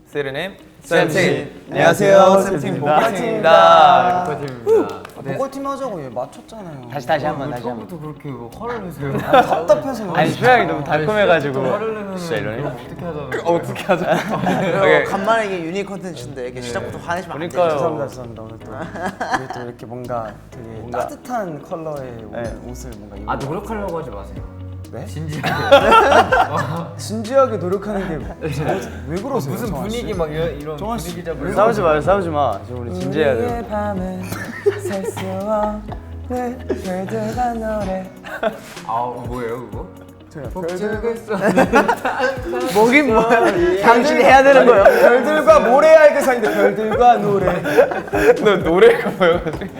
세르넴 쌤팀. 안녕하세요. 쌤팀 보컬팀입니다. 보컬팀 하자고 얘 맞췄잖아요. 다시 한번. 처음부터 그렇게 뭐 화를 내세요? 답답해서. 아니 표정이 너무 달콤해가지고. 화를 내면 어떻게 하자? 간만에 이게 유닛 컨텐츠인데 이게 시작부터 화내시면 안 돼요. 그러니까요. 죄송합니다. 오늘 또 이렇게 뭔가 되게 따뜻한 컬러의 옷을 뭔가 입고. 노력하려고 하지 마세요. 네? 진지하게. 진지하게 노력하는 게 왜 그러세요? 무슨 정한 씨? 분위기 막 이런 정한 씨. 분위기 잡을. 싸우지 마. 지금 우리 진지해야 돼. 우리의 밤은 셀 수 없는 별들과 노래. 뭐예요 그거? 복잡했어. 뭐긴 뭐야. 당신이 해야 되는 거예요. 별들과 모래알 그 사이인데 별들과 노래. 너 노래가 뭐여가지고.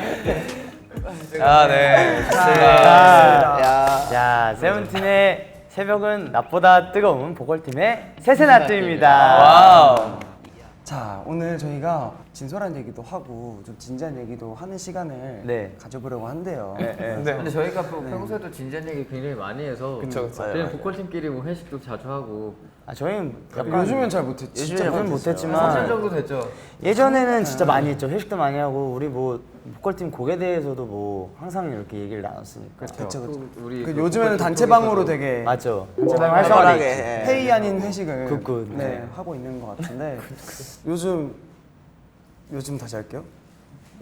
네. 자, 세븐틴의 새벽은 낮보다 뜨거운 보컬팀의 세세나트입니다. 와우. 자, 오늘 저희가 진솔한 얘기도 하고 좀 진지한 얘기도 하는 시간을 네. 가져보려고 한대요. 근데 저희가 평소에도 진지한 얘기 굉장히 많이 해서 그쵸. 그냥 보컬팀끼리 뭐 회식도 자주 하고 저희는 요즘엔 잘 못했지. 진짜 요즘은 사실 못했지만 정도 됐죠. 예전에는 진짜 많이 했죠. 회식도 많이 하고 우리 뭐 보컬팀 곡에 대해서도 뭐 항상 이렇게 얘기를 나눴으니까. 그쵸. 우리 그 요즘에는 단체방으로 되게 맞죠. 단체방 활성화돼 있지. 회의 아닌 회식을 굿. 하고 있는 것 같은데 요즘 다시 할게요.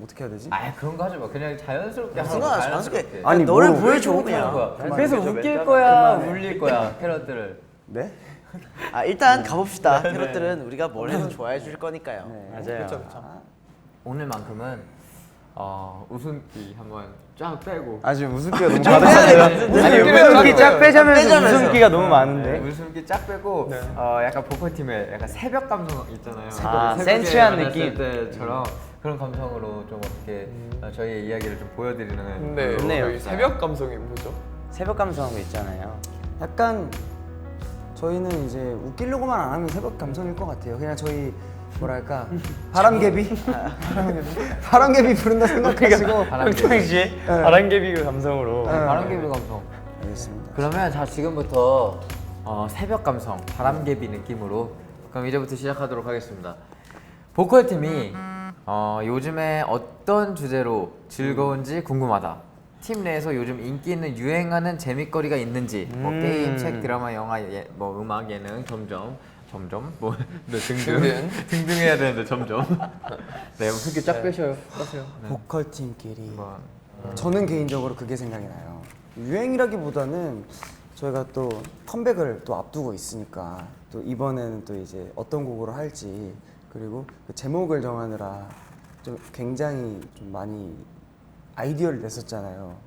어떻게 해야 되지? 그런 거 하지 마. 그냥 자연스럽게 하고. 순간 자연스럽게. 아니, 너를 뭐, 보여줘 하는 그냥. 거야. 그래서 웃길 거야, 울릴 거야, 캐럿들을. 네? 일단 가봅시다. 캐럿들은 우리가 뭘 해도 좋아해 줄 거니까요. 맞아요. 오늘만큼은 웃음기 한번 쫙 빼고. 지금 웃음기가 너무 많으세요. 아니 웃음기 쫙 빼자면서 웃음기가 너무 많은데. 웃음기 쫙 빼고 약간 보컬팀의 약간 새벽 감성 있잖아요. 새벽에 센치한 만났을 느낌. 때처럼 그런 감성으로 좀 어떻게 저희의 이야기를 좀 보여드리는. 네, 좋네요. 저희 새벽 감성이 뭐죠? 새벽 감성한 거 있잖아요. 약간 저희는 이제 웃기려고만 안 하면 새벽 감성일 것 같아요. 그냥 저희 뭐랄까 바람개비 부른다 생각하시고 평상시에 바람개비 감성으로. 바람개비 감성. 알겠습니다. 그러면 자 지금부터 새벽 감성, 바람개비 느낌으로 그럼 이제부터 시작하도록 하겠습니다. 보컬팀이 요즘에 어떤 주제로 즐거운지 궁금하다. 팀 내에서 요즘 인기 있는 유행하는 재밌거리가 있는지 뭐 게임, 책, 드라마, 영화, 뭐 음악, 예능 점점 뭐 등등 해야 되는데 점점. 네, 웃음기 쫙 빼셔요. 빼세요. 보컬팀끼리 저는 개인적으로 그게 생각이 나요. 유행이라기보다는 저희가 또 컴백을 또 앞두고 있으니까 또 이번에는 또 이제 어떤 곡으로 할지 그리고 그 제목을 정하느라 좀 굉장히 좀 많이 아이디어를 냈었잖아요.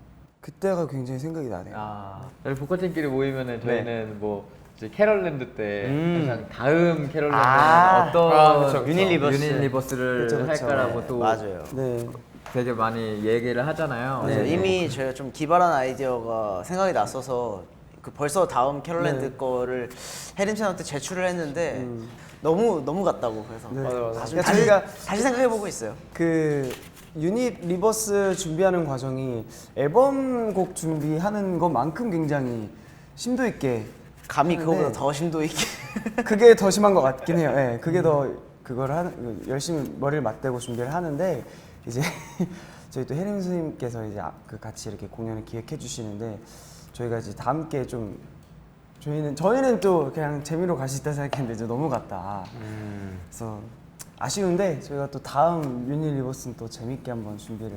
그때가 굉장히 생각이 나네요. 저희 보컬팀끼리 모이면은 저희는 뭐 이제 캐럴랜드 때 항상 다음 캐럴랜드는 어떤 유닛리버스를 그쵸. 할까라고 또 맞아요. 네. 되게 많이 얘기를 하잖아요. 맞아요. 이미 저희가 좀 기발한 아이디어가 생각이 났어서 그 벌써 다음 캐롤랜드 거를 해림쌤한테 제출을 했는데 너무 같다고 그래서 맞아. 다시 생각해 보고 있어요. 그 유닛 리버스 준비하는 과정이 앨범곡 준비하는 것만큼 굉장히 심도 있게 감히 하는데 그거보다 더 심도 있게. 그게 더 심한 것 같긴 해요. 네, 그게 더 열심히 머리를 맞대고 준비를 하는데 이제 저희 또 혜림 선생님께서 이제 그 같이 이렇게 공연을 기획해 주시는데 저희가 이제 다 함께 좀 저희는 또 그냥 재미로 갈 수 있다 생각했는데 이제 너무 같다. 그래서 아쉬운데 저희가 또 다음 유닛 리버스는 또 재밌게 한번 준비를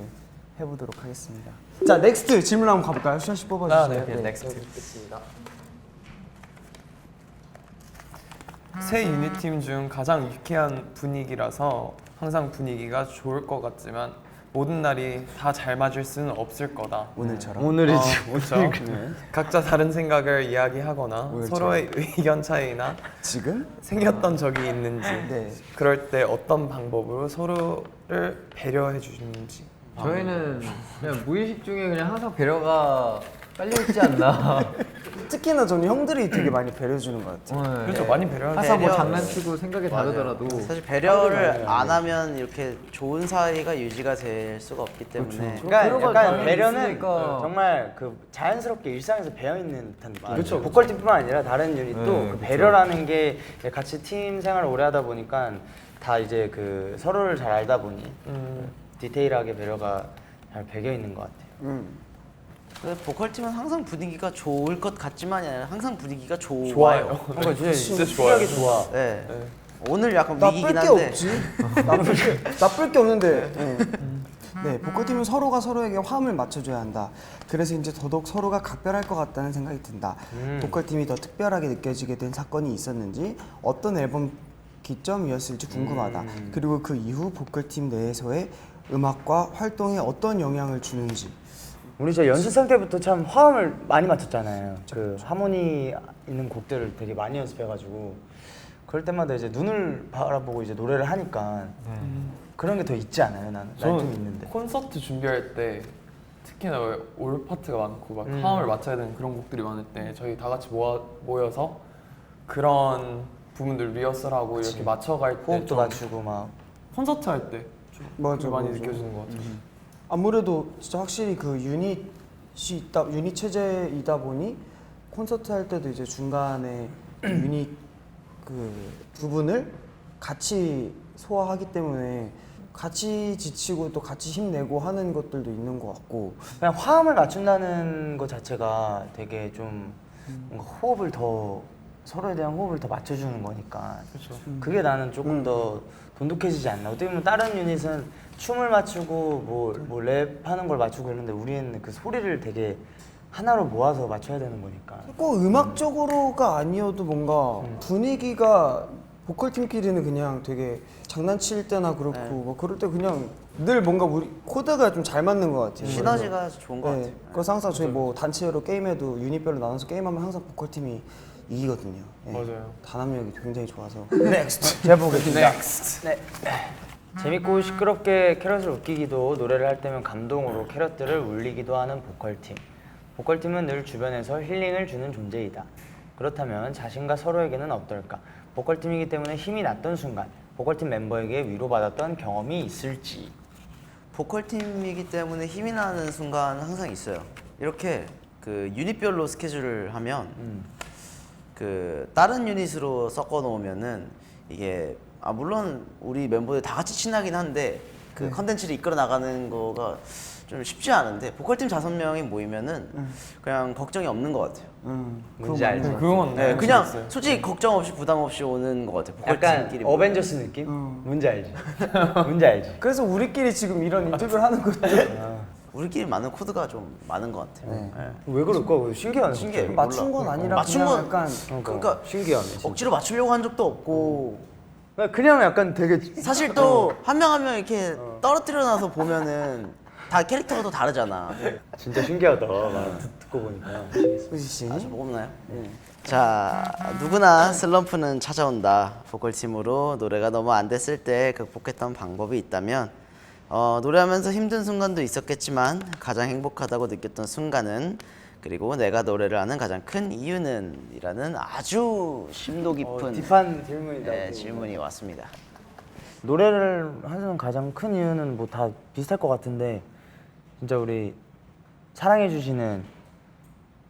해보도록 하겠습니다. 자, 넥스트 질문 한번 가볼까요? 수현 씨 뽑아주세요. 네, 넥스트. 새 유닛팀 중 가장 유쾌한 분위기라서 항상 분위기가 좋을 것 같지만 모든 날이 다 잘 맞을 수는 없을 거다. 오늘처럼. 오늘이지. 그렇죠. 각자 다른 생각을 이야기하거나 서로의 의견 차이나 지금? 생겼던 적이 있는지 네. 그럴 때 어떤 방법으로 서로를 배려해 주는지. 저희는 그냥 무의식 중에 그냥 항상 배려가 깔려 있지 않나. 특히 특히나 저는 형들이 되게 많이 배려주는 것 같아요. 그렇죠. 많이 배려하는 항상 뭐 배려. 장난치고 생각이 다르더라도 사실 배려를 안 하면 이렇게 좋은 사이가 유지가 될 수가 없기 때문에 그러니까 그런 거 약간 당연히 배려는 있으니까. 정말 그 자연스럽게 일상에서 배어 있는 듯한 느낌. 그쵸. 보컬팀뿐만 아니라 다른 유닛도 네, 그 그쵸. 배려라는 게 같이 팀 생활을 오래 하다 보니까 다 이제 그 서로를 잘 알다 보니 디테일하게 배려가 잘 배겨 있는 것 같아요. 그 보컬팀은 항상 분위기가 좋을 것 같지만 아니라 항상 분위기가 좋아요. 좋아요. 그러니까 진짜 좋아요. 신기하게 좋아. 네. 오늘 약간 나쁠 위기긴 게 한데 없지. 나쁠 게 없는데. 네. 네, 보컬팀은 서로가 서로에게 화음을 맞춰줘야 한다. 그래서 이제 더더욱 서로가 각별할 것 같다는 생각이 든다. 보컬팀이 더 특별하게 느껴지게 된 사건이 있었는지, 어떤 앨범 기점이었을지 궁금하다. 그리고 그 이후 보컬팀 내에서의 음악과 활동에 어떤 영향을 주는지. 우리 저 연습생 때부터 참 화음을 많이 맞췄잖아요. 그 하모니 있는 곡들을 되게 많이 연습해가지고 그럴 때마다 이제 눈을 바라보고 이제 노래를 하니까 그런 게 더 있지 않아요? 나는 좀 저는 있는데. 콘서트 준비할 때 특히나 왜 올 파트가 많고 막 화음을 맞춰야 되는 그런 곡들이 많을 때 저희 다 같이 모여서 그런 부분들 리허설하고 이렇게 맞춰갈 때 호흡도 좀 맞추고 막. 콘서트 할 때 좀 맞아, 많이 맞아. 느껴지는 것 같아요. 아무래도 진짜 확실히 그 유닛 체제이다 보니 콘서트 할 때도 이제 중간에 유닛 그 부분을 같이 소화하기 때문에 같이 지치고 또 같이 힘내고 하는 것들도 있는 것 같고. 그냥 화음을 맞춘다는 것 자체가 되게 좀 뭔가 호흡을 더 서로에 대한 호흡을 더 맞춰주는 거니까 그게 나는 조금 더 돈독해지지 않나. 어떻게 보면 다른 유닛은 춤을 맞추고 뭐 랩하는 걸 맞추고 있는데 우리는 그 소리를 되게 하나로 모아서 맞춰야 되는 거니까. 꼭 음악적으로가 아니어도 뭔가 분위기가 보컬팀끼리는 그냥 되게 장난칠 때나 그렇고 뭐 그럴 때 그냥 늘 뭔가 우리 코드가 좀 잘 맞는 것 같아요. 시너지가 좋은 것 네, 같아요. 그래서 항상 저희 뭐 단체로 게임해도 유닛별로 나눠서 게임하면 항상 보컬팀이 이기거든요. 네. 맞아요. 단합력이 굉장히 좋아서. 제가 보겠습니다. 네. 재밌고 시끄럽게 캐럿을 웃기기도 노래를 할 때면 감동으로 캐럿들을 울리기도 하는 보컬팀. 보컬팀은 늘 주변에서 힐링을 주는 존재이다. 그렇다면 자신과 서로에게는 어떨까? 보컬팀이기 때문에 힘이 났던 순간, 보컬팀 멤버에게 위로받았던 경험이 있을지. 보컬팀이기 때문에 힘이 나는 순간 항상 있어요. 이렇게 그 유닛별로 스케줄을 하면 그 다른 유닛으로 섞어 놓으면은 이게 물론 우리 멤버들 다 같이 친하긴 한데 그 컨텐츠를 이끌어 나가는 거가 좀 쉽지 않은데 보컬팀 5명이 모이면은 그냥 걱정이 없는 것 같아요. 뭔지 알지? 그건 네, 그냥 솔직히 걱정 없이 부담 없이 오는 것 같아요. 약간 보컬팀끼리 어벤져스 느낌? 뭔지 알지? 뭔지 알지? 그래서 우리끼리 지금 이런 인터뷰를 하는 것도 우리끼리 맞는 코드가 좀 많은 것 같아요. 네. 왜 그럴까? 신기하네. 신기해요. 맞춘 건 아니라 맞춘 그냥 건 약간 그러니까 신기하네. 진짜. 억지로 맞추려고 한 적도 없고 그냥 약간 되게 사실 또 한 명 한 명 이렇게 떨어뜨려 놔서 보면은 다 캐릭터가 또 다르잖아. 진짜 신기하다. 막 듣고 보니까. 수지 씨. 저 보고 없나요? 자, 누구나 슬럼프는 찾아온다. 보컬팀으로 노래가 너무 안 됐을 때 극복했던 방법이 있다면 노래하면서 힘든 순간도 있었겠지만 가장 행복하다고 느꼈던 순간은 그리고 내가 노래를 하는 가장 큰 이유는 이라는 아주 심도 깊은 딥한 질문이다. 네, 질문이 왔습니다. 노래를 하는 가장 큰 이유는 뭐 다 비슷할 것 같은데 진짜 우리 사랑해 주시는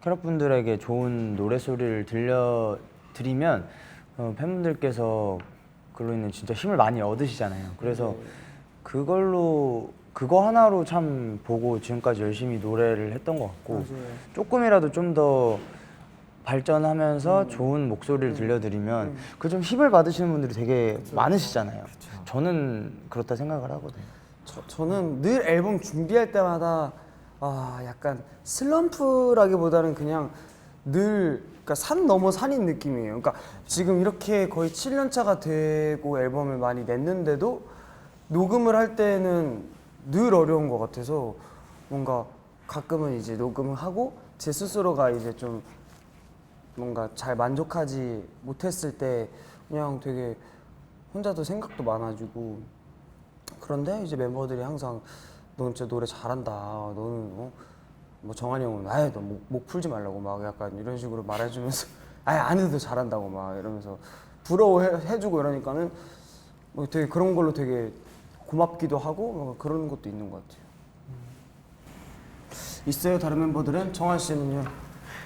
캐럿분들에게 좋은 노래 소리를 들려드리면 팬분들께서 그걸로 인해 진짜 힘을 많이 얻으시잖아요. 그래서 그거 하나로 참 보고 지금까지 열심히 노래를 했던 것 같고 조금이라도 좀 더 발전하면서 좋은 목소리를 들려드리면 그 좀 힘을 받으시는 분들이 되게 많으시잖아요. 저는 그렇다 생각을 하거든요. 저는 늘 앨범 준비할 때마다 약간 슬럼프라기보다는 그냥 늘 그러니까 산 넘어 산인 느낌이에요. 그러니까 지금 이렇게 거의 7년 차가 되고 앨범을 많이 냈는데도 녹음을 할 때는 늘 어려운 것 같아서 뭔가 가끔은 이제 녹음을 하고 제 스스로가 이제 좀 뭔가 잘 만족하지 못했을 때 그냥 되게 혼자도 생각도 많아지고 그런데 이제 멤버들이 항상 너는 진짜 노래 잘한다. 너는 뭐 정한이 형은 아예 너 목 풀지 말라고 막 약간 이런 식으로 말해주면서 아예 안 해도 잘한다고 막 이러면서 부러워해주고 이러니까는 뭐 되게 그런 걸로 되게 고맙기도 하고 뭐 그런 것도 있는 것 같아요. 있어요 다른 멤버들은? 정한 씨는요?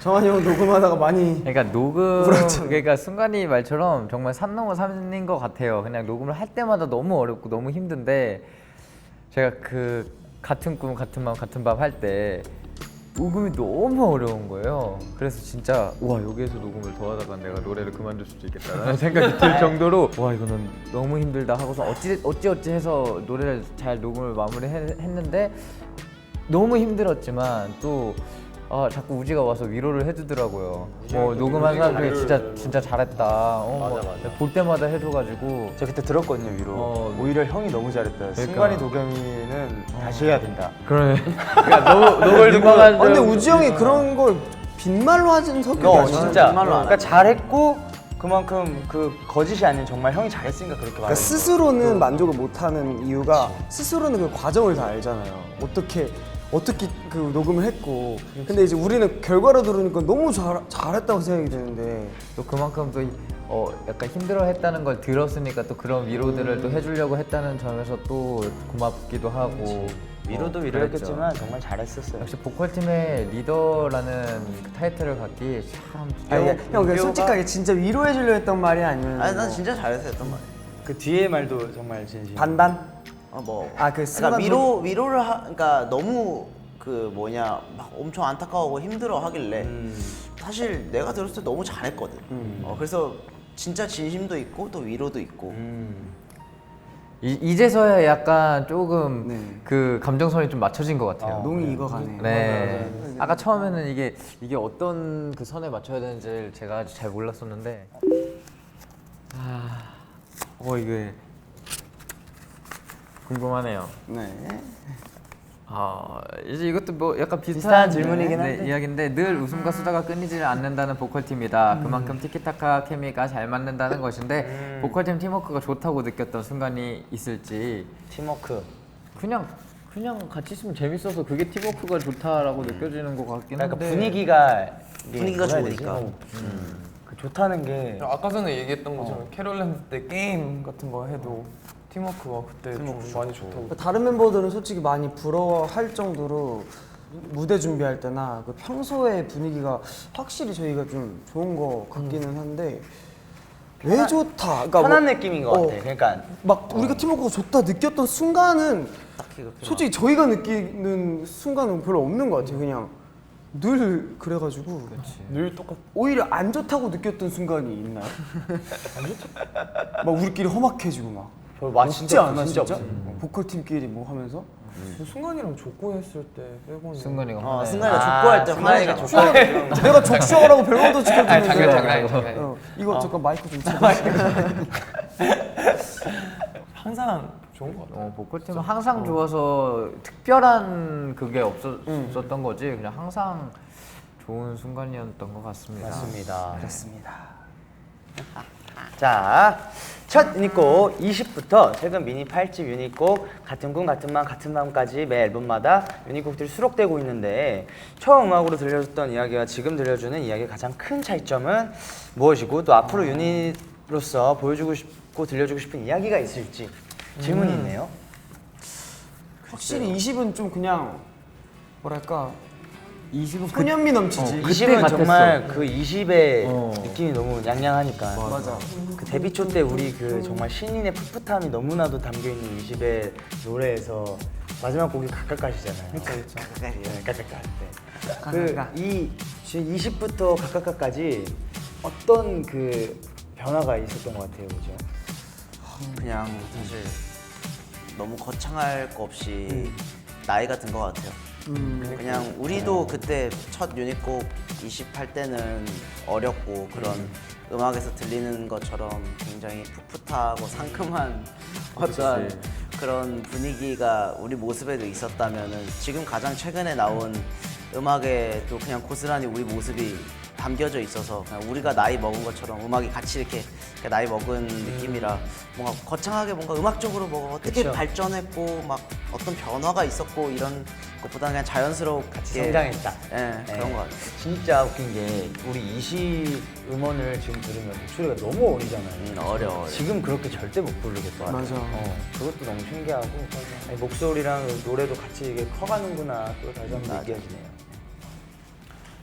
정한이 형 녹음하다가 많이 그러니까 녹음 그러니까 순간이 말처럼 정말 산 넘어 산인 것 같아요. 그냥 녹음을 할 때마다 너무 어렵고 너무 힘든데 제가 그 같은 꿈 같은 마음 같은 밤 할 때 녹음이 너무 어려운 거예요. 그래서 진짜 와 여기에서 녹음을 더 하다가 내가 노래를 그만둘 수도 있겠다라는 생각이 들 정도로 와 이거는 너무 힘들다 하고서 어찌 해서 노래를 잘 녹음을 마무리했는데 너무 힘들었지만 또 자꾸 우지가 와서 위로를 해주더라고요. 뭐 녹음한 사람 중에 진짜 잘했다. 볼 때마다 해줘가지고 저 그때 들었거든요 위로. 오히려 형이 너무 잘했다. 그러니까. 승관이 도겸이는 다시 해야 된다. 그러네. 그러니까 너무 민망한. 근데 우지 형이 그런 걸 빈말로 하는 성격이 아니야. 진짜. 정말로 안 그러니까 잘했고 그만큼 그 거짓이 아닌 정말 형이 잘했으니까 그렇게 그러니까 말해. 스스로는 만족을 못하는 이유가 스스로는 그 과정을 다 알잖아요. 어떻게 그 녹음을 했고 근데 이제 우리는 결과로 들으니까 너무 잘했다고 생각이 드는데 또 그만큼 또 약간 힘들어했다는 걸 들었으니까 또 그런 위로들을 또 해주려고 했다는 점에서 또 고맙기도 하고 위로도 그랬죠. 위로였겠지만 정말 잘했었어요. 역시 보컬팀의 리더라는 그 타이틀을 갖기 참 형 그냥 솔직하게 진짜 위로해 주려 했던 말이 아니면 아니 난 진짜 잘해서 했단 말이야. 그 뒤에 말도 정말 진심. 반반? 그러니까 순간 위로를 그러니까 너무 그 뭐냐 막 엄청 안타까워하고 힘들어 하길래 사실 내가 들었을 때 너무 잘했거든. 그래서 진짜 진심도 있고 또 위로도 있고. 이제서야 약간 조금 네. 그 감정선이 좀 맞춰진 것 같아요. 농이 익어가네. 네. 아까 처음에는 이게 어떤 그 선에 맞춰야 되는지 제가 아직 잘 몰랐었는데 이게 궁금하네요. 네. 이제 이것도 뭐 약간 비슷한 질문이긴 한데. 이야기인데 늘 웃음과 수다가 끊이지 않는다는 보컬팀이다. 그만큼 티키타카 케미가 잘 맞는다는 것인데 보컬팀 팀워크가 좋다고 느꼈던 순간이 있을지. 팀워크. 그냥 같이 있으면 재밌어서 그게 팀워크가 좋다라고 느껴지는 것 같긴 한데. 그러니까 분위기가 분위기가 뭐라 해야 되지? 좋으니까. 그 좋다는 게 아까 전에 얘기했던 것처럼 캐롤랜드 때 게임 같은 거 해도 팀워크가 그때 좀 많이 좋다고. 다른 멤버들은 솔직히 많이 부러워할 정도로 무대 준비할 때나 그 평소의 분위기가 확실히 저희가 좀 좋은 거 같기는 한데 왜 좋다? 그러니까 편한 느낌인 것 같아. 그러니까 막 우리가 팀워크가 좋다 느꼈던 순간은 딱히 그렇게 솔직히 저희가 느끼는 순간은 별로 없는 것 같아요. 그냥 늘 그래가지고 늘 똑같. 오히려 안 좋다고 느꼈던 순간이 있나요? 안 좋다? 막 우리끼리 험악해지고 막 없지 않아 진짜? 보컬팀끼리 뭐 하면서? 순간이랑 족구 했을 때 빼고는. 순간이가 승관이가 족구할 때 화내잖아. 내가 적시하라고 별것도 지켜주는데 장난. 이거 잠깐 마이크 좀 쳐주세요. 항상 좋은 것 같아요. 보컬팀은 항상 좋아서 특별한 그게 없었던 거지. 그냥 항상 좋은 순간이었던 것 같습니다. 맞습니다. 그렇습니다. 자, 첫 유닛곡 20부터 최근 미니 8집 유닛곡 같은 꿈 같은 맘 같은 마음까지 매 앨범마다 유닛곡들이 수록되고 있는데 처음 음악으로 들려줬던 이야기와 지금 들려주는 이야기의 가장 큰 차이점은 무엇이고 또 앞으로 유닛로서 보여주고 싶고 들려주고 싶은 이야기가 있을지 질문이 있네요. 확실히 20은 좀 그냥 뭐랄까 20은 소년미 넘치지. 20은 같았어. 정말 그 20의 느낌이 너무 양양하니까. 맞아. 그 데뷔 초 때 우리 그 정말 신인의 풋풋함이 너무나도 담겨 있는 20의 노래에서 마지막 곡이 각각가시잖아요. 그렇죠. 각각가 할 때. 그이 20부터 각각가까지 어떤 그 변화가 있었던 것 같아요, 그죠? 그냥 사실 너무 거창할 거 없이 나이가 든 것 같아요. 그냥 우리도 그때 첫 유닛곡 20할 때는 어렸고 그런 음악에서 들리는 것처럼 굉장히 풋풋하고 상큼한 어떤 그런 분위기가 우리 모습에도 있었다면은 지금 가장 최근에 나온 음악에도 그냥 고스란히 우리 모습이 담겨져 있어서 그냥 우리가 나이 먹은 것처럼 음악이 같이 이렇게 나이 먹은 느낌이라 뭔가 거창하게 뭔가 음악적으로 뭐 어떻게 그쵸. 발전했고 막 어떤 변화가 있었고 이런 그것보다 그냥 자연스럽게 성장했다. 예, 네. 그런 것 같아요. 진짜 웃긴 게 우리 이시 음원을 지금 들으면 목소리가 너무 어리잖아요. 어려워요. 지금 그렇게 절대 못 부르겠더라고요. 맞아. 그것도 너무 신기하고 아니, 목소리랑 노래도 같이 이게 커가는구나 또 다시 한번 느껴지네요.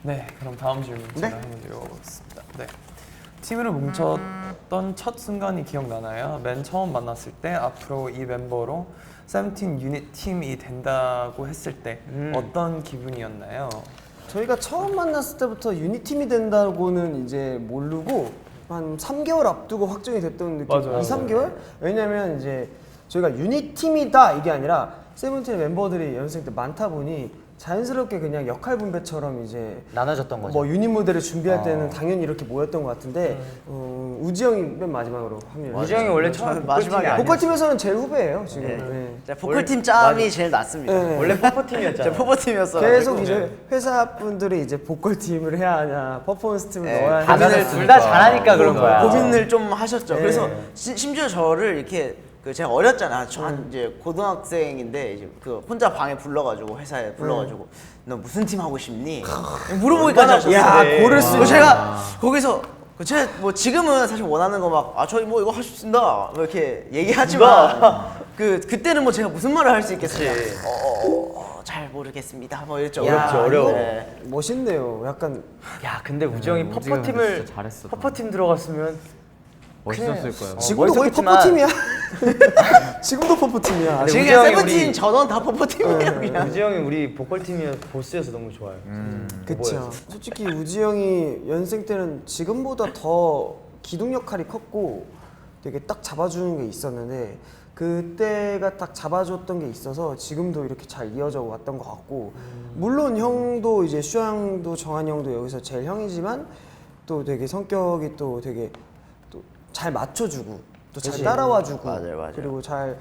네, 그럼 다음 질문 제가 한번 읽어보겠습니다. 네. 팀으로 뭉쳤던 첫 순간이 기억나나요? 맨 처음 만났을 때 앞으로 이 멤버로 세븐틴 유닛 팀이 된다고 했을 때 어떤 기분이었나요? 저희가 처음 만났을 때부터 유니팀이 된다고는 이제 모르고 한 3개월 앞두고 확정이 됐던 느낌. 맞아요. 2, 3개월? 왜냐면 이제 저희가 유니팀이다 이게 아니라 세븐틴의 멤버들이 연습생 때 많다 보니 자연스럽게 그냥 역할 분배처럼 이제 나눠졌던 거죠. 뭐 유닛 무대를 준비할 때는 당연히 이렇게 모였던 것 같은데 우지 형이 맨 마지막으로 합류. 우지 형이 원래 처음 마지막에 보컬팀이 보컬팀에서는 제일 후배예요 지금. 네. 네. 자, 보컬팀 짬이 제일 낫습니다. 네. 원래 퍼포팀이었잖아요. 제가 포포팀이었어요. 계속 이제 회사 분들이 이제 보컬 팀을 해야 하냐, 퍼포먼스 팀을 네, 넣어야 고민을 하냐. 둘 다 잘하니까 그런 거야. 고민을 좀 하셨죠. 네. 그래서 심지어 저를 이렇게 그 제가 어렸잖아. 전 이제 고등학생인데 이제 그 혼자 방에 불러가지고 회사에 불러가지고 너 무슨 팀 하고 싶니? 물어보기까지 하셨어요. 야, 고를 수 그래서 제가 거기서 제가 뭐 지금은 사실 원하는 거 막 저희 뭐 이거 할 수 있습니다. 뭐 이렇게 얘기하지만 그때는 뭐 제가 무슨 말을 할 수 있겠어요. 잘 모르겠습니다. 뭐 이랬죠. 어렵지, 어려워. 네. 멋있네요. 약간 야 근데 우지 형이 우지 형은 퍼포팀을 진짜 잘했어. 퍼포팀 들어갔으면 멋있었을 거예요. 지금도 거의 멋있었지만- 퍼포팀이야. 지금도 퍼포팀이야. 근데 지금 우지 형이 세븐틴 우리- 전원 다 포포팀이에요 그냥. 우지 형이 우리 보컬팀의 보스여서 너무 좋아요. 그쵸. 솔직히 우지 형이 연생 때는 지금보다 더 기둥 역할이 컸고 되게 딱 잡아주는 게 있었는데 그때가 딱 잡아줬던 게 있어서 지금도 이렇게 잘 이어져 왔던 것 같고 물론 형도 이제 슈아 형도 정한 형도 여기서 제일 형이지만 또 되게 성격이 또 되게 또 잘 맞춰주고 또 잘 따라와주고 맞아요. 그리고 잘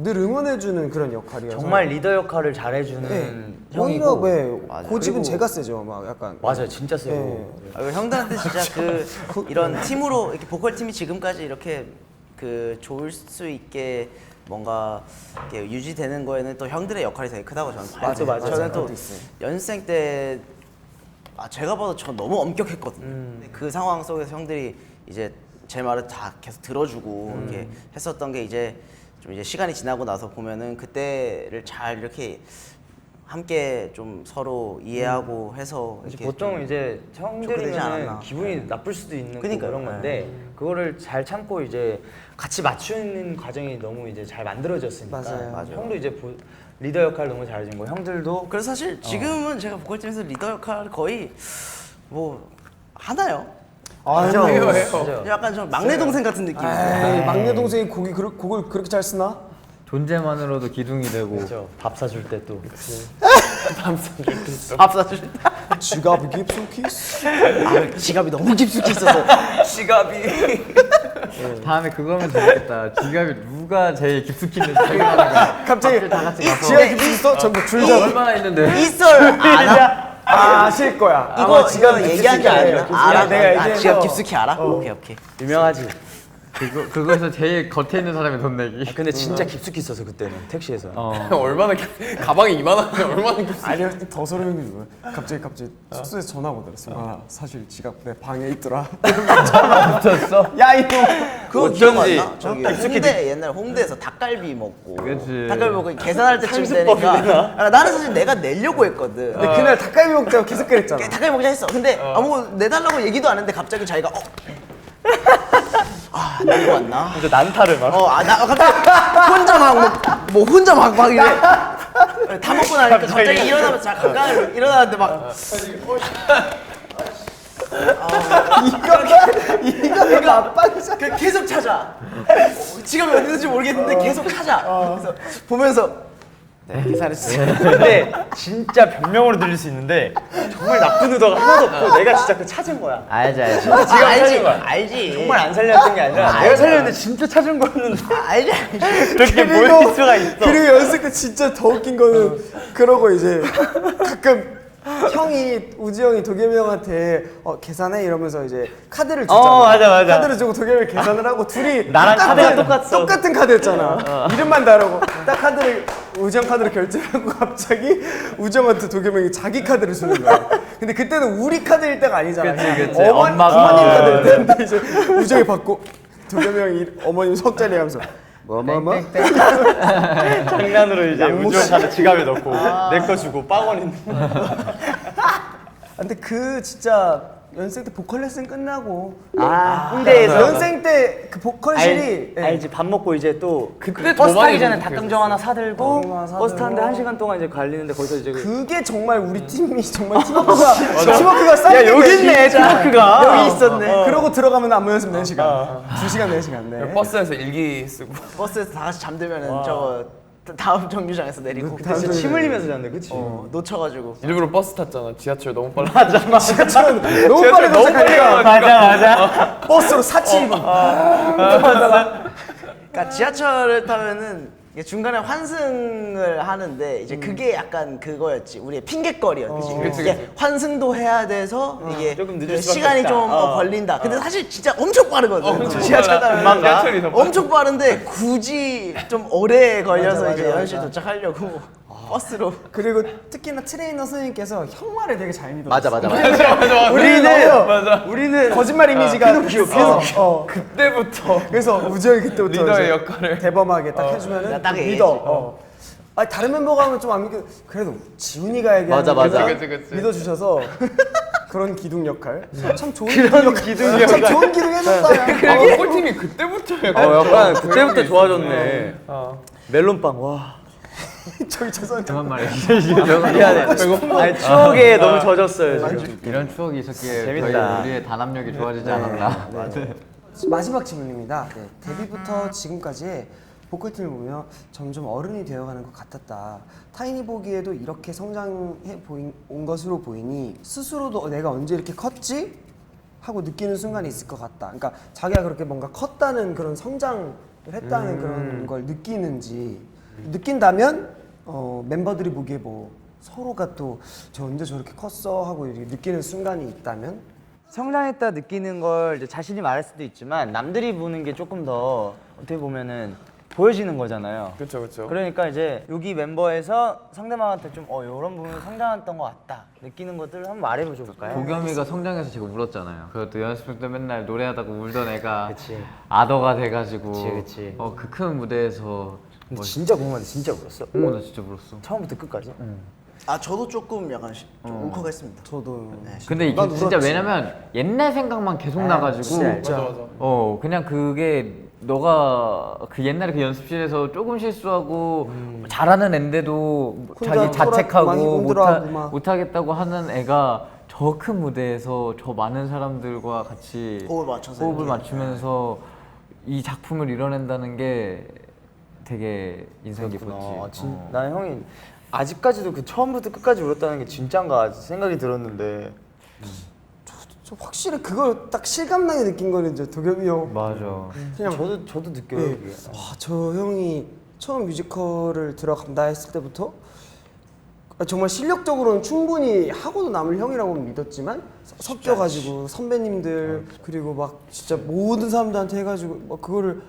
늘 응원해주는 그런 역할이어서 정말 리더 역할을 잘해주는 네. 형이고. 오히려 네, 맞아요. 고집은 그리고- 제가 세죠. 막 약간 맞아요, 진짜 세고. 네. 그리고 형들한테 진짜 이런 팀으로 이렇게 보컬 팀이 지금까지 이렇게 좋을 수 있게 뭔가 이렇게 유지되는 거에는 또 형들의 역할이 되게 크다고 저는 봐요. 맞아요. 저는 또 그것도 있어요. 연습생 때 제가 봐도 저 너무 엄격했거든요. 근데 그 상황 속에서 형들이 이제 제 말을 다 계속 들어주고 이렇게 했었던 게 이제 좀 이제 시간이 지나고 나서 보면은 그때를 잘 이렇게 함께 좀 서로 이해하고 해서 이제 이렇게 보통 좀 이제 좋게 되지 형들이면 않았나. 기분이 나쁠 수도 있는 그러니까요. 그런 건데 그거를 잘 참고 이제 같이 맞추는 과정이 너무 이제 잘 만들어졌으니까 맞아요. 형도 이제 리더 역할 너무 잘해준 거 형들도 그래서 사실 지금은 제가 보컬팀에서 리더 역할을 거의 뭐 하나요? 아유, 맞아요. 약간 좀 막내 동생 같은 느낌이에요. 에이, 막내 동생이 곡을 그렇게 잘 쓰나? 존재만으로도 기둥이 되고 그렇죠. 밥 사줄 때 또 밥 사줄 때 지갑이 깊숙이 지갑이 너무 깊숙이 있어서 다음에 그거 하면 재밌겠다. 지갑이 누가 제일 깊숙이 있는지 생각하는 거야. 갑자기 다 같이 가서 지갑이 깊숙이 있어? 전부 줄잡아. 얼마나 있는데? 이썰 알아? 아실 거야. 이거 지금 얘기한 줄 알아? 알아? 내가 아, 얘기해서- 지갑 깊숙이 알아? 오케이. 유명하지. 그거에서 제일 겉에 있는 사람이 돈 내기. 근데 진짜 깊숙이 있어서 그때는 택시에서. 얼마나 가방이 이만한데 얼마나 아니요, 더 소름이 돋는 거야. 갑자기 숙소에서 전화가 오더랬어. 아, 사실 지갑 내 방에 있더라. 붙었어? 야, 이놈. 그거 기억 안 나? 저기 홍대 옛날 홍대에서 닭갈비 먹고 그치. 닭갈비 먹고 계산할 때쯤 되니까 나는 사실 내가 내려고 했거든. 근데 그날 닭갈비 먹자고 계속 그랬잖아. 닭갈비 먹자 했어. 근데 아무 내달라고 얘기도 안 했는데 갑자기 자기가 내고 왔나? 진짜 난타를 막. 나 갑자기 혼자 뭐 혼자 막 이래. 다 먹고 나니까 갑자기 일어나면서 자 가까이 일어나는데 막 이거 나빠지잖아. 계속 찾아. 지갑이 어디 있는지 모르겠는데 계속 찾아. 그래서 보면서 네, 계산했어요. 근데 진짜 변명으로 들릴 수 있는데 정말 나쁜 의도가 하나도 없고 내가 진짜 그 찾은 거야. 알지. 지갑 찾은 알지, 거야. 알지. 정말 안 살렸던 게 아니라 내가 살렸는데 진짜 찾은 거였는데 알지. 그렇게 보일 수가 있어. 그리고 연습 때 진짜 더 웃긴 거는 그러고 이제 가끔 형이 우지 형이 도겸이 형한테 계산해 이러면서 이제 카드를 줬잖아. 맞아. 카드를 주고 도겸이 계산을 하고 둘이 나랑 카드가 똑같어. 똑같은 카드였잖아. 이름만 다르고 딱 카드를 우지 형 카드를 결제하고 갑자기 우지 형한테 도겸이 형이 자기 카드를 주는 거야. 근데 그때는 우리 카드일 때가 아니잖아. 그치. 엄마가 엄마가. 부모님 카드일 때인데 이제 우지 형이 받고 도겸이 형이 어머님 석자리 하면서 뭐 장난으로 이제 우주형 카드 지갑에 넣고 내 거 주고 빵원 근데 그 진짜 연생 때 보컬 레슨 끝나고 홍대에서 연생 때 그 보컬실이 알지 밥 먹고 이제 또 그때 버스 더 많이 타기 전에 먹고 닭강정 하나 사들고 하나 사들고. 버스 타는데 1시간 동안 이제 갈리는데 거기서 이제 그게 정말 우리 팀이 정말 팀워크가 쌓이는 야, 여기 거야, 있네, 진짜. 팀워크가. 여기 있었네. 그러고 들어가면 안무 연습 4시간 2시간 4시간 네. 버스에서 일기 쓰고 버스에서 다 같이 잠들면은 저거 다음 정류장에서 내리고 다음 진짜 침 흘리면서 잤는데 그치? 놓쳐가지고 일부러 버스 탔잖아. 지하철 너무 빨라. 지하철은 너무 빨리 도착하니까 맞아 버스로 4-7분 그러니까 지하철을 타면은 이게 중간에 환승을 하는데 이제 그게 약간 그거였지 우리의 핑계거리였지. 그치, 이게 그치. 환승도 해야 돼서 이게 조금 늦을 그 수밖에 시간이 없다. 좀 걸린다. 근데 사실 진짜 엄청 빠르거든. 엄청 지하철 빨라. 타면 지하철이 더 빨라. 엄청 빠른데 굳이 좀 오래 걸려서 맞아, 이제 맞아, 연실 맞아. 도착하려고 버스로. 그리고 특히나 트레이너 선생님께서 형 말을 되게 잘 믿어 맞아. 우리는 거짓말 이미지가 그래서 그때부터 그래서 우정이 그때부터 리더의 이제 역할을. 대범하게 딱 해주면은 나 딱 믿어. 아니 다른 멤버가 하면 좀 안 믿겨. 그래도 지훈이가 얘기하는 맞아. 그치. 믿어주셔서 그런 기둥 역할. 참 좋은 기둥 역할. 참 좋은 기둥 해줬다. 아, 꼴팀이 그때부터 약간 그때부터 좋아졌네 멜론빵 와 저기 죄송한데. 그만 말해. 미안해 아니 추억에 너무 젖었어요 지금 이런 추억이 있었기에 재밌다. 저희 우리의 단합력이 좋아지지 않았나. 마지막 질문입니다. 네, 데뷔부터 지금까지 보컬팀을 보며 점점 어른이 되어가는 것 같았다. 타인이 보기에도 이렇게 성장해 온 것으로 보이니 스스로도 내가 언제 이렇게 컸지? 하고 느끼는 순간이 있을 것 같다. 그러니까 자기가 그렇게 뭔가 컸다는 그런 성장을 했다는 그런 걸 느끼는지 느낀다면 멤버들이 보기에 뭐 서로가 또 저 언제 저렇게 컸어 하고 이렇게 느끼는 순간이 있다면 성장했다 느끼는 걸 이제 자신이 말할 수도 있지만 남들이 보는 게 조금 더 어떻게 보면은 보여지는 거잖아요. 그렇죠. 그러니까 이제 여기 멤버에서 상대방한테 좀 이런 부분 성장했던 것 같다 느끼는 것들을 한번 말해보죠 볼까요? 도겸이가 성장해서 제가 울었잖아요. 그것도 연습생 때 맨날 노래하다가 울던 애가 그치. 아더가 돼가지고 그치. 그 큰 무대에서 근데 진짜 궁금한데 진짜 울었어? 나 진짜 울었어. 처음부터 끝까지? 아 저도 조금 약간 좀 울컥했습니다. 저도 근데 이게 난 진짜 울었지. 왜냐면 옛날 생각만 계속 나가지고 진짜. 그냥 그게 너가 그 옛날에 그 연습실에서 조금 실수하고 잘하는 앤데도 혼자 자기 많이 자책하고 힘들어하고 막. 못하겠다고 하는 애가 저 큰 무대에서 저 많은 사람들과 같이 호흡을 맞추면서 이 작품을 이뤄낸다는 게 되게 인상 깊었지. 나는 형이 아직까지도 그 처음부터 끝까지 울었다는 게 진짠가 생각이 들었는데 저 확실히 그걸 딱 실감나게 느낀 거는 이제 도겸이 형. 맞아. 그냥 저도 느껴요 네. 그게. 저 형이 처음 뮤지컬을 들어간다 했을 때부터 정말 실력적으로는 충분히 하고도 남을 형이라고 믿었지만 섞여가지고 선배님들 그리고 막 진짜 모든 사람들한테 해가지고 막 그거를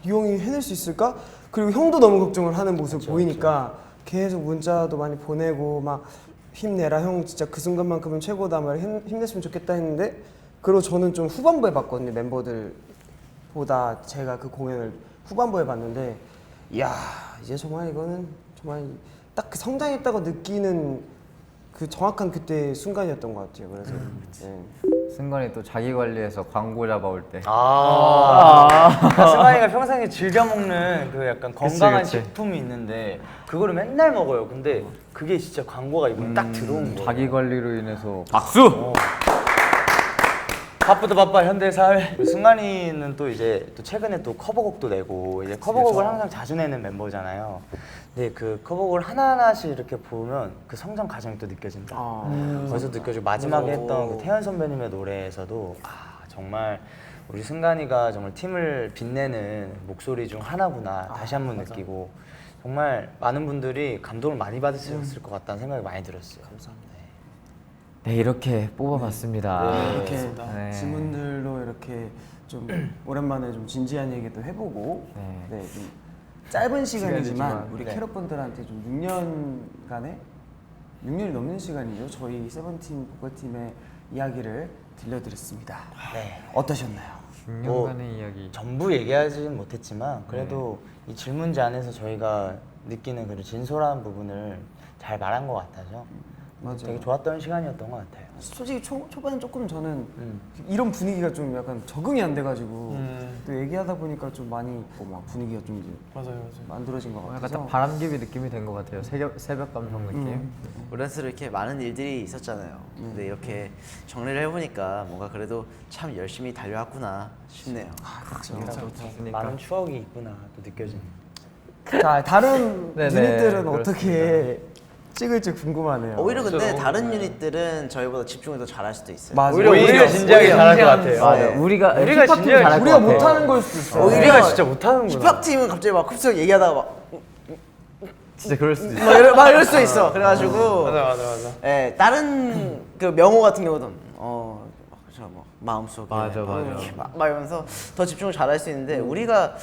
이 형이 해낼 수 있을까? 그리고 형도 너무 걱정을 하는 모습 보이니까 계속 문자도 많이 보내고 막 힘내라 형 진짜 그 순간만큼은 최고다 말 힘냈으면 좋겠다 했는데 그리고 저는 좀 후반부에 봤거든요 멤버들보다 제가 그 공연을 후반부에 봤는데 이야 이제 정말 이거는 정말 딱 그 성장했다고 느끼는 그 정확한 그때 순간이었던 것 같아요 그래서 승관이 또 자기 관리해서 광고 잡아올 때 승관이가 평상시에 즐겨 먹는 그 약간 건강한 그치. 식품이 있는데 그거를 맨날 먹어요. 근데 그게 진짜 광고가 이번에 딱 들어온 거예요. 자기 관리로 인해서 박수! 바쁘다 바빠 현대사회. 승관이는 또 이제 또 최근에 또 커버곡도 내고 이제 커버곡을 항상 자주 내는 멤버잖아요. 근데 그 커버곡을 하나하나씩 이렇게 보면 그 성장 과정이 또 느껴진다. 거기서 느껴지고 마지막에 했던 그 태연 선배님의 노래에서도 정말 우리 승관이가 정말 팀을 빛내는 목소리 중 하나구나 다시 한번 느끼고 정말 많은 분들이 감동을 많이 받으셨을 것 같다는 생각이 많이 들었어요. 감사합니다. 네, 이렇게 뽑아봤습니다. 이렇게 네. 질문들로 이렇게 좀 오랜만에 좀 진지한 얘기도 해보고 네. 좀 짧은 시간이지만 시간이지만, 우리 네. 캐럿분들한테 좀 6년이 넘는 시간이죠. 저희 세븐틴 보컬팀의 이야기를 들려드렸습니다. 네. 어떠셨나요? 6년간의 이야기. 전부 얘기하지는 못했지만 그래도 이 질문지 안에서 저희가 느끼는 그 진솔한 부분을 잘 말한 것 같아서 맞아요. 되게 좋았던 시간이었던 것 같아요. 솔직히 초반에 조금 저는 이런 분위기가 좀 약간 적응이 안 돼가지고 또 얘기하다 보니까 좀 많이 막 분위기가 좀 이제 맞아요. 만들어진 것 약간 같아서 딱 바람개비 느낌이 된 것 같아요. 새벽 감성 느낌. 우리한테도 이렇게 많은 일들이 있었잖아요. 근데 이렇게 정리를 해보니까 뭔가 그래도 참 열심히 달려왔구나 싶네요. 많은 추억이 있구나 또 느껴지는. 자 다른 네네, 유닛들은 그렇습니다. 어떻게 찍을지 궁금하네요. 오히려 근데 다른 유닛들은 저희보다 집중을 더 잘할 수도 있어요. 맞아요. 오히려 진지하게 잘할 것 같아요. 맞아. 네. 우리가 우리가 힙합팀 진짜 잘할 것 우리가 같아. 못하는 걸 수도 있어요. 우리가 진짜 못하는구나. 힙합 팀은 갑자기 막 흡수력 얘기하다가 진짜 그럴 수도 있어. 막 이럴 수 있어. 그래가지고 맞아. 예, 다른 그 명호 같은 경우도 뭐 마음속에 맞아. 이렇게 막 이러면서 더 집중을 잘할 수 있는데 우리가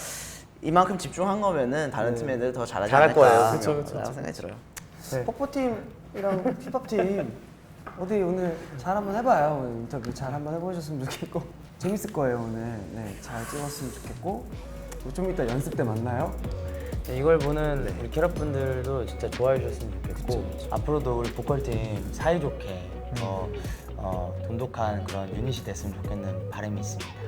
이만큼 집중한 거면은 다른 팀 애들 더 잘하지 잘할 않을까 거예요. 라고 생각이 들어요. 뽀뽀팀이랑 힙합팀 어디 오늘 잘 한번 해봐요. 오늘 인터뷰 잘 한번 해보셨으면 좋겠고 재밌을 거예요 오늘. 네, 잘 찍었으면 좋겠고 좀 이따 연습 때 만나요. 네, 이걸 보는 우리 캐럿분들도 진짜 좋아해 주셨으면 좋겠고 앞으로도 우리 보컬팀 사이좋게 돈독한 그런 유닛이 됐으면 좋겠는 바람이 있습니다.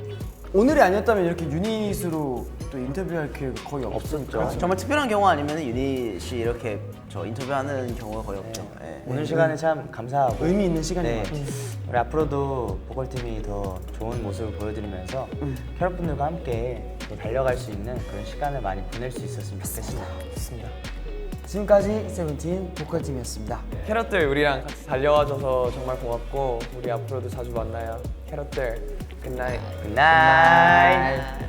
오늘이 아니었다면 이렇게 유닛으로 또 인터뷰할 기회가 거의 없었죠. 정말 특별한 경우 아니면 유닛이 이렇게 저 인터뷰하는 경우가 거의 없죠. 예. 오늘 시간에 참 감사하고 의미 있는 시간인 네, 것 같아요. 우리 앞으로도 보컬팀이 더 좋은 모습을 보여드리면서 캐럿분들과 함께 또 달려갈 수 있는 그런 시간을 많이 보낼 수 있었으면 좋겠습니다. 좋습니다. 지금까지 세븐틴 보컬팀이었습니다. 캐럿들 우리랑 같이 달려와줘서 정말 고맙고 우리 앞으로도 자주 만나요. 캐럿들 굿나잇. 굿나잇.